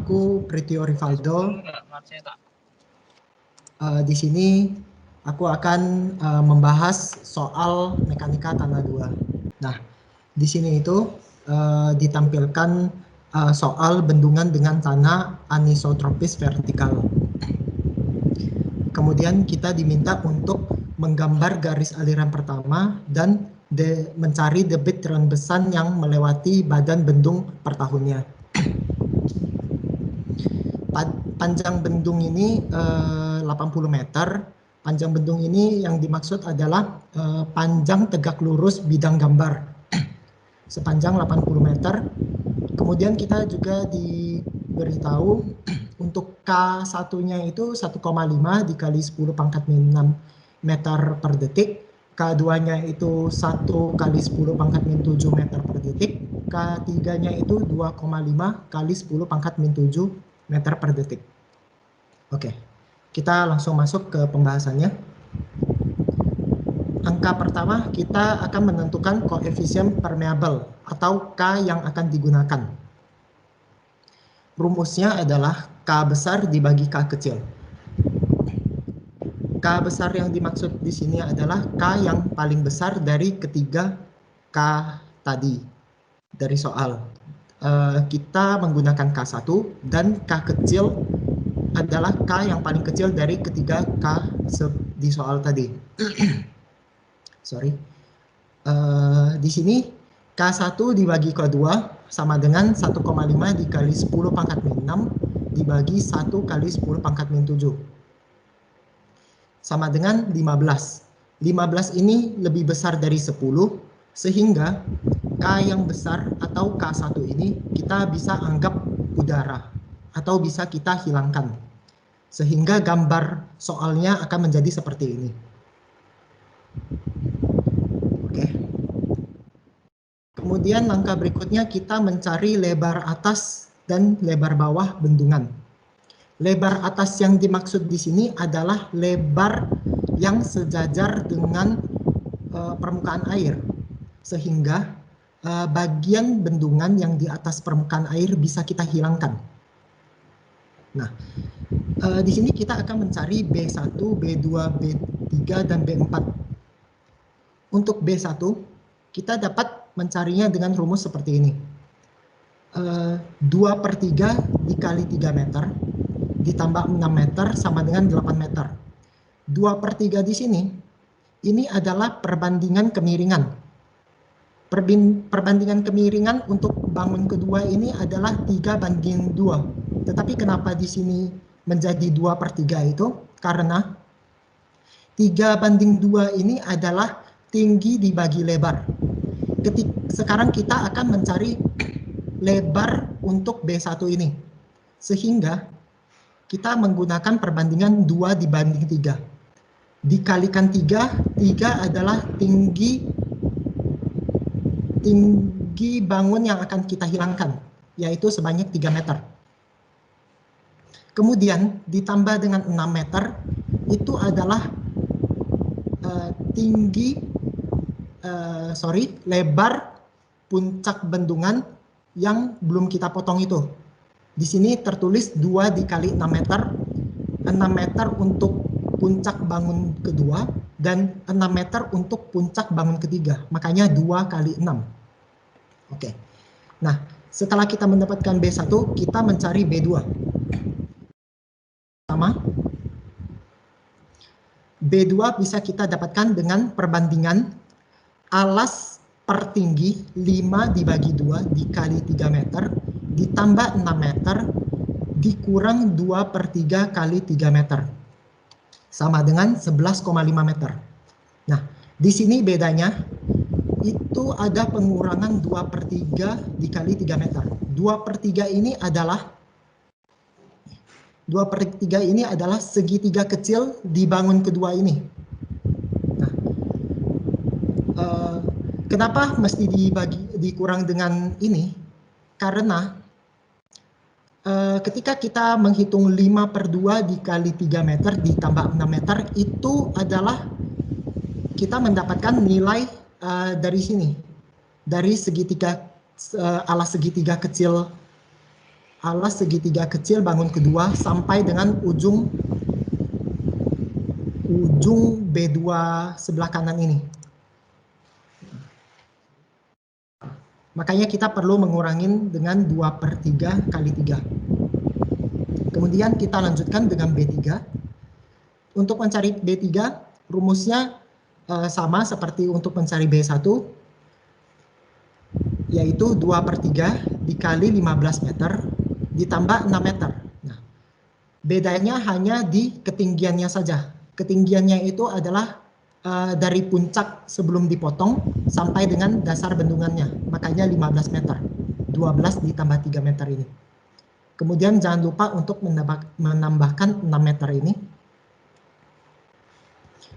aku Pritio Rivaldo. Di sini aku akan membahas soal mekanika tanah 2. Nah, di sini itu ditampilkan soal bendungan dengan tanah anisotropis vertikal. Kemudian kita diminta untuk menggambar garis aliran pertama dan mencari debit rembesan yang melewati badan bendung per tahunnya. Panjang bendung ini 80 meter. Panjang bendung ini yang dimaksud adalah panjang tegak lurus bidang gambar sepanjang 80 meter. Kemudian kita juga diberitahu untuk K1-nya itu 1,5 dikali 10 pangkat min 6 meter per detik. K2-nya itu 1 kali 10 pangkat min 7 meter per detik. K3-nya itu 2,5 kali 10 pangkat min 7 meter per detik. Oke, kita langsung masuk ke pembahasannya. Angka pertama, kita akan menentukan koefisien permeable atau K yang akan digunakan. Rumusnya adalah K besar dibagi K kecil. K besar yang dimaksud di sini adalah K yang paling besar dari ketiga K tadi dari soal. Kita menggunakan K1 dan K kecil adalah K yang paling kecil dari ketiga K di soal tadi. Sorry. Di sini K1 dibagi K2 sama dengan 1,5 dikali 10 pangkat min 6 dibagi 1 kali 10 pangkat min 7. Sama dengan 15. 15 ini lebih besar dari 10, sehingga K yang besar atau K1 ini kita bisa anggap udara atau bisa kita hilangkan. Sehingga gambar soalnya akan menjadi seperti ini. Oke. Kemudian langkah berikutnya kita mencari lebar atas dan lebar bawah bendungan. Lebar atas yang dimaksud di sini adalah lebar yang sejajar dengan permukaan air, sehingga bagian bendungan yang di atas permukaan air bisa kita hilangkan. Nah, di sini kita akan mencari B1, B2, B3, dan B4. Untuk B1, kita dapat mencarinya dengan rumus seperti ini. 2/3 dikali 3 meter ditambah 6 meter sama dengan 8 meter. 2/3 di sini, ini adalah perbandingan kemiringan. Perbandingan kemiringan untuk bangun kedua ini adalah 3/2. Tetapi kenapa di sini menjadi 2/3 itu? Karena 3/2 ini adalah tinggi dibagi lebar. Sekarang kita akan mencari lebar untuk B1 ini. Sehingga kita menggunakan perbandingan 2/3. Dikalikan 3, 3 adalah tinggi bangun yang akan kita hilangkan, yaitu sebanyak 3 meter. Kemudian ditambah dengan 6 meter, itu adalah lebar puncak bendungan yang belum kita potong itu. Di sini tertulis 2 dikali 6 meter, 6 meter untuk puncak bangun kedua, dan 6 meter untuk puncak bangun ketiga. Makanya 2 kali 6. Oke. Nah, setelah kita mendapatkan B1, kita mencari B2. Sama. B2 bisa kita dapatkan dengan perbandingan alas per tinggi 5 dibagi 2 dikali 3 meter ditambah 6 meter dikurang 2/3 kali 3 meter. Sama dengan 11,5 meter. Nah, di sini bedanya itu ada pengurangan 2/3 dikali 3 meter. 2/3 ini adalah 2/3 ini adalah segitiga kecil di bangun kedua ini. Nah, kenapa mesti dikurang dengan ini? Karena ketika kita menghitung 5/2 dikali 3 meter ditambah 6 meter, itu adalah kita mendapatkan nilai dari sini. Dari segitiga, alas segitiga kecil alas segitiga kecil bangun kedua sampai dengan ujung B2 sebelah kanan ini. Makanya kita perlu mengurangin dengan 2/3 kali 3. Kemudian kita lanjutkan dengan B3. Untuk mencari B3, rumusnya sama seperti untuk mencari B1, yaitu 2/3 dikali 15 meter ditambah 6 meter. Nah, bedanya hanya di ketinggiannya saja. Ketinggiannya itu adalah dari puncak sebelum dipotong sampai dengan dasar bendungannya, makanya 15 meter. 12 ditambah 3 meter ini. Kemudian jangan lupa untuk menambahkan 6 meter ini,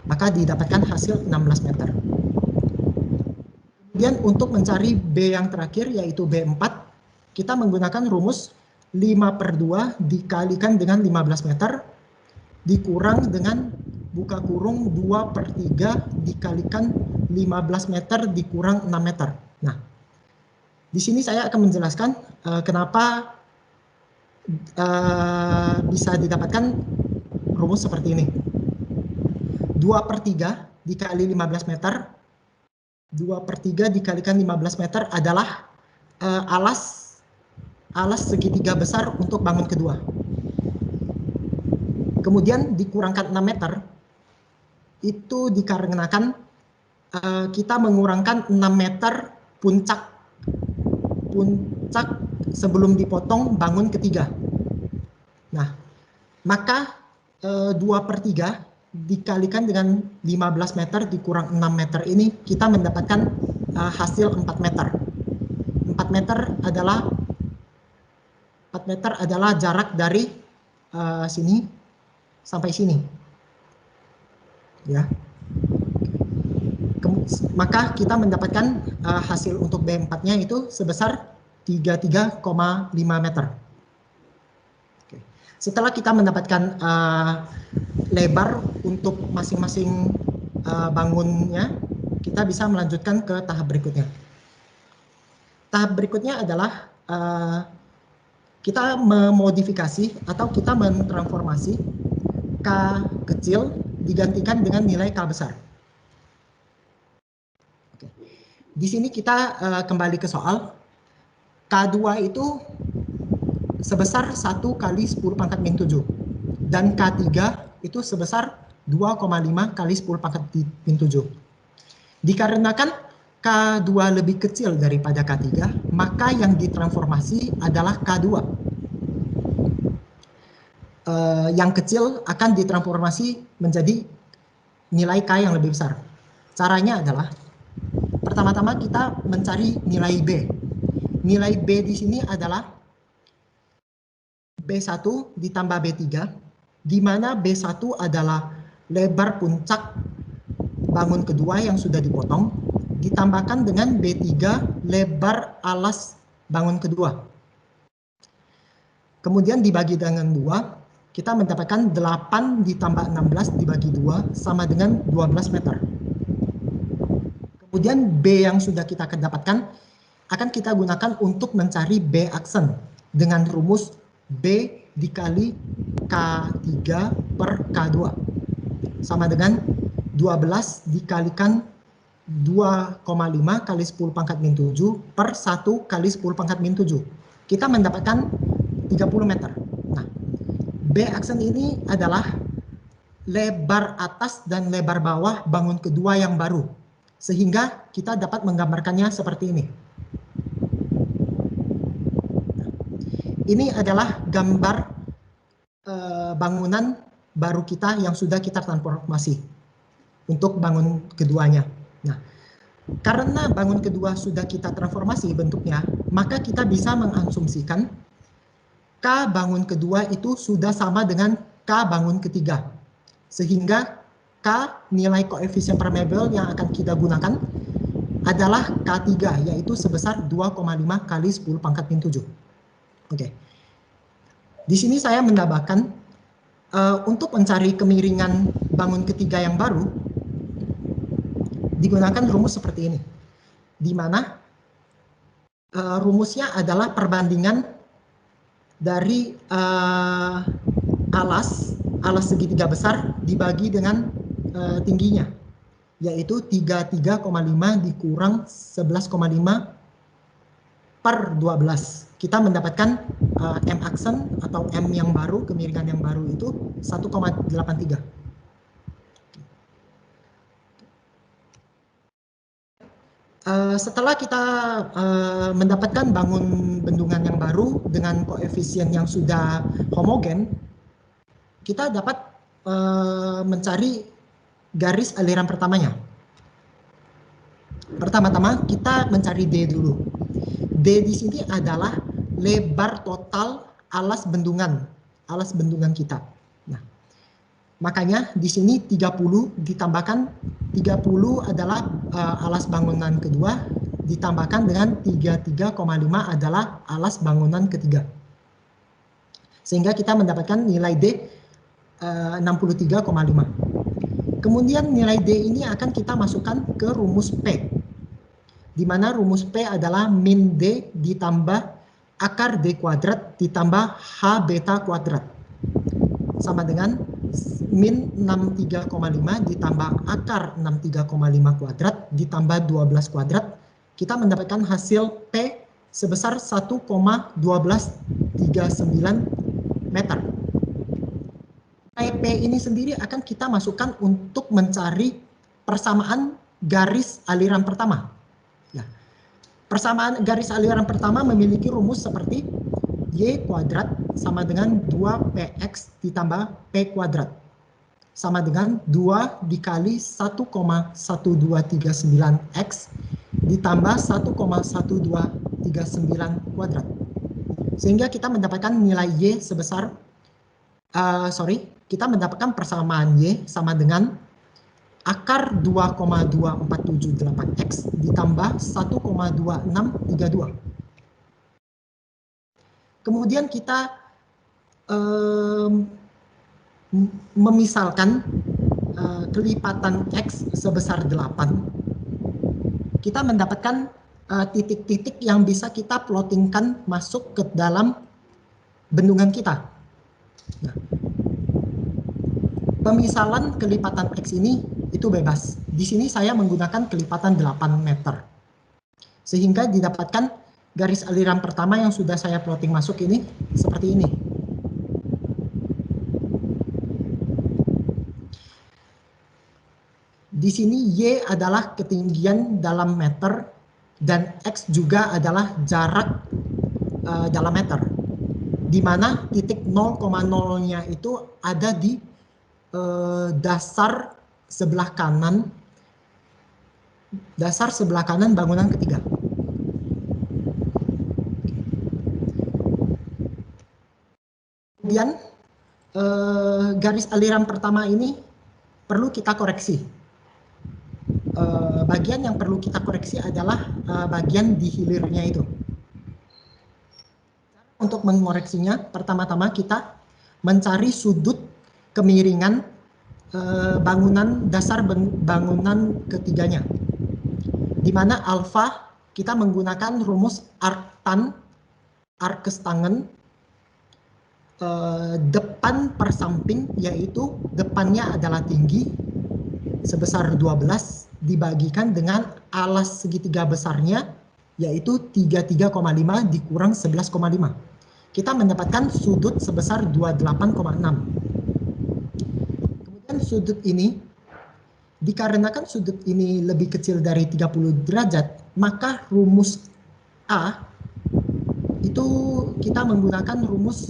maka didapatkan hasil 16 meter. Kemudian untuk mencari B yang terakhir, yaitu B4, kita menggunakan rumus 5/2 dikalikan dengan 15 meter, dikurang dengan buka kurung 2/3 dikalikan 15 meter dikurang 6 meter. Nah, di sini saya akan menjelaskan kenapa bisa didapatkan rumus seperti ini. 2/3 dikali 15 meter, 2/3 dikalikan 15 meter adalah alas segitiga besar untuk bangun kedua. Kemudian dikurangkan 6 meter, itu dikarenakan kita mengurangkan 6 meter puncak sebelum dipotong bangun ketiga. Nah, maka 2/3 dikalikan dengan 15 meter dikurang 6 meter ini, kita mendapatkan hasil 4 meter. 4 meter adalah jarak dari sini sampai sini. Ya. Maka kita mendapatkan hasil untuk B4-nya itu sebesar 33,5 meter. Oke. Setelah kita mendapatkan lebar untuk masing-masing bangunnya, kita bisa melanjutkan ke tahap berikutnya. Tahap berikutnya adalah kita memodifikasi atau kita mentransformasi K kecil digantikan dengan nilai K besar. Oke. Di sini kita kembali ke soal. K2 itu sebesar 1 kali 10 pangkat min 7. Dan K3 itu sebesar 2,5 kali 10 pangkat min 7. Dikarenakan K2 lebih kecil daripada K3, maka yang ditransformasi adalah K2. Yang kecil akan ditransformasi menjadi nilai K yang lebih besar. Caranya adalah, pertama-tama kita mencari nilai B. Nilai B di sini adalah B1 ditambah B3, di mana B1 adalah lebar puncak bangun kedua yang sudah dipotong, ditambahkan dengan B3 lebar alas bangun kedua. Kemudian dibagi dengan 2, kita mendapatkan 8 ditambah 16 dibagi 2 sama dengan 12 meter. Kemudian B yang sudah kita dapatkan akan kita gunakan untuk mencari B aksen dengan rumus B dikali K3 per K2 sama dengan 12 dikalikan 2,5 kali 10 pangkat min 7 per 1 kali 10 pangkat min 7. Kita mendapatkan 30 meter. Nah, B aksen ini adalah lebar atas dan lebar bawah bangun kedua yang baru. Sehingga kita dapat menggambarkannya seperti ini. Ini adalah gambar bangunan baru kita yang sudah kita transformasi untuk bangun keduanya. Nah, karena bangun kedua sudah kita transformasi bentuknya, maka kita bisa mengasumsikan K bangun kedua itu sudah sama dengan K bangun ketiga. Sehingga K nilai koefisien permeable yang akan kita gunakan adalah K3, yaitu sebesar 2,5 kali 10 pangkat min 7. Oke. Di sini saya menambahkan untuk mencari kemiringan bangun ketiga yang baru digunakan rumus seperti ini, di mana rumusnya adalah perbandingan dari alas segitiga besar dibagi dengan tingginya, yaitu 33,5 dikurang 11,5 per 12. Kita mendapatkan M aksen atau M yang baru, kemiringan yang baru itu 1,83. Setelah kita mendapatkan bangun bendungan yang baru dengan koefisien yang sudah homogen, kita dapat mencari garis aliran pertamanya. Pertama-tama kita mencari D dulu. D di sini adalah lebar total alas bendungan kita. Nah, makanya di sini 30 ditambahkan 30 adalah alas bangunan kedua, ditambahkan dengan 33,5 adalah alas bangunan ketiga. Sehingga kita mendapatkan nilai D 63,5. Kemudian nilai D ini akan kita masukkan ke rumus P, di mana rumus P adalah min D ditambah akar D kuadrat ditambah H beta kuadrat, sama dengan min 63,5 ditambah akar 63,5 kuadrat ditambah 12 kuadrat. Kita mendapatkan hasil P sebesar 1,1239 meter. P ini sendiri akan kita masukkan untuk mencari persamaan garis aliran pertama. Ya. Persamaan garis aliran pertama memiliki rumus seperti Y kuadrat sama dengan 2PX ditambah P kuadrat, sama dengan 2 dikali 1,1239X ditambah 1,1239 kuadrat. Sehingga kita mendapatkan nilai Y sebesar, kita mendapatkan persamaan Y sama dengan akar 2,2478X ditambah 1,2632. Kemudian kita memisalkan kelipatan X sebesar 8. Kita mendapatkan titik-titik yang bisa kita plottingkan masuk ke dalam bendungan kita. Nah, pemisalan kelipatan X ini itu bebas. Di sini saya menggunakan kelipatan 8 meter. Sehingga didapatkan garis aliran pertama yang sudah saya plotting masuk ini seperti ini. Di sini Y adalah ketinggian dalam meter dan X juga adalah jarak dalam meter, di mana titik 0,0-nya itu ada di dasar sebelah kanan bangunan ketiga. Kemudian garis aliran pertama ini perlu kita koreksi. Bagian yang perlu kita koreksi adalah bagian di hilirnya itu. Untuk mengoreksinya, pertama-tama kita mencari sudut kemiringan bangunan dasar bangunan ketiganya, di mana alfa kita menggunakan rumus arctan, arcstangen, depan per samping, yaitu depannya adalah tinggi sebesar 12 dibagikan dengan alas segitiga besarnya, yaitu 33,5 dikurang 11,5. Kita mendapatkan sudut sebesar 28,6. Kemudian sudut ini, dikarenakan sudut ini lebih kecil dari 30 derajat, maka rumus A itu kita menggunakan rumus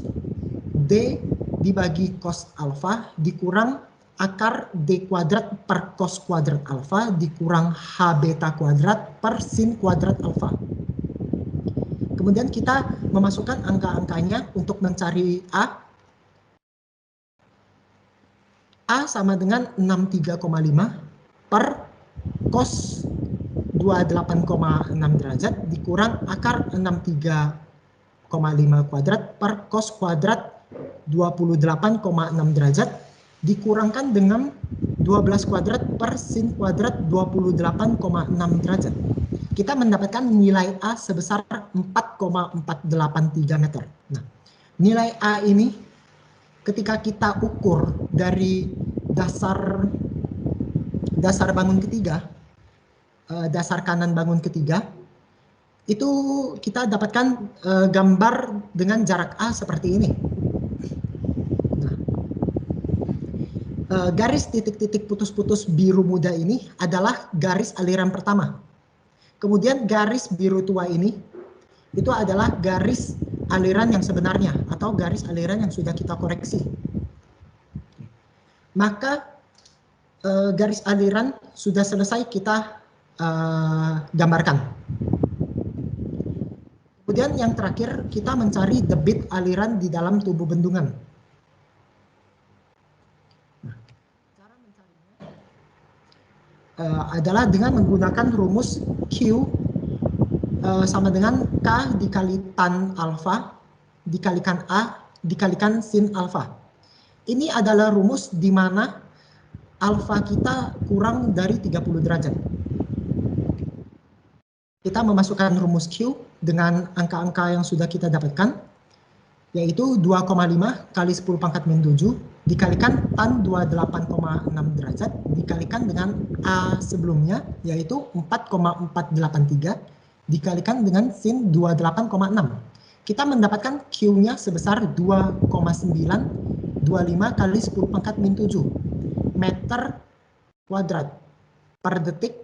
D dibagi cos alfa dikurang akar D kuadrat per cos kuadrat alfa dikurang H beta kuadrat per sin kuadrat alfa. Kemudian kita memasukkan angka-angkanya untuk mencari A. A sama dengan 63,5 per cos 28,6 derajat dikurang akar 63,5 kuadrat per cos kuadrat 28,6 derajat dikurangkan dengan 12 kuadrat per sin kuadrat 28,6 derajat. Kita mendapatkan nilai A sebesar 4,483 meter. Nah, Nilai A ini ketika kita ukur dari dasar bangun ketiga, dasar kanan bangun ketiga, itu kita dapatkan gambar dengan jarak A seperti ini. Nah, garis titik-titik putus-putus biru muda ini adalah garis aliran pertama. Kemudian garis biru tua ini itu adalah garis aliran yang sebenarnya atau garis aliran yang sudah kita koreksi. Maka garis aliran sudah selesai kita gambarkan. Kemudian yang terakhir kita mencari debit aliran di dalam tubuh bendungan. Cara mencarinya adalah dengan menggunakan rumus Q sama dengan K dikali tan alfa dikalikan A dikalikan sin alfa. Ini adalah rumus di mana alfa kita kurang dari 30 derajat. Kita memasukkan rumus Q dengan angka-angka yang sudah kita dapatkan, yaitu 2,5 kali 10 pangkat min 7 dikalikan tan 28,6 derajat dikalikan dengan A sebelumnya, yaitu 4,483 dikalikan dengan sin 28,6. Kita mendapatkan Q-nya sebesar 2,925 kali 10 pangkat min 7 meter kuadrat per detik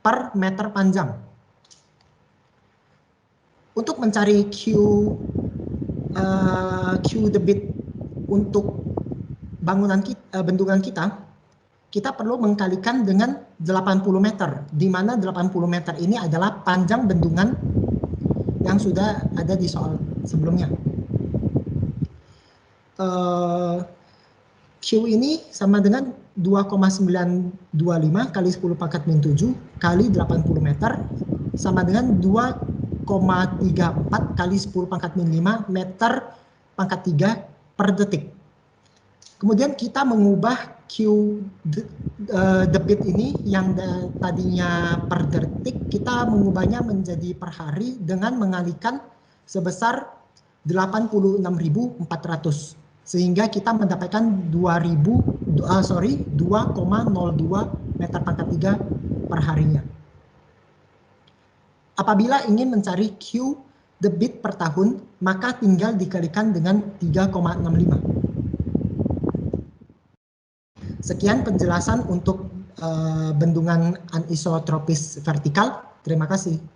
per meter panjang. Untuk mencari Q debit untuk bendungan kita perlu mengkalikan dengan 80 meter, di mana 80 meter ini adalah panjang bendungan yang sudah ada di soal sebelumnya. Q ini sama dengan 2,925 kali 10 pangkat min 7 kali 80 meter sama dengan 2,34 kali 10 pangkat min 5 meter pangkat 3 per detik. Kemudian kita mengubah Q debit ini yang tadinya per detik, kita mengubahnya menjadi per hari dengan mengalihkan sebesar 86.400. Sehingga kita mendapatkan 2,02 meter pangkat 3 per harinya. Apabila ingin mencari Q debit per tahun, maka tinggal dikalikan dengan 3,65. Sekian penjelasan untuk bendungan anisotropis vertikal. Terima kasih.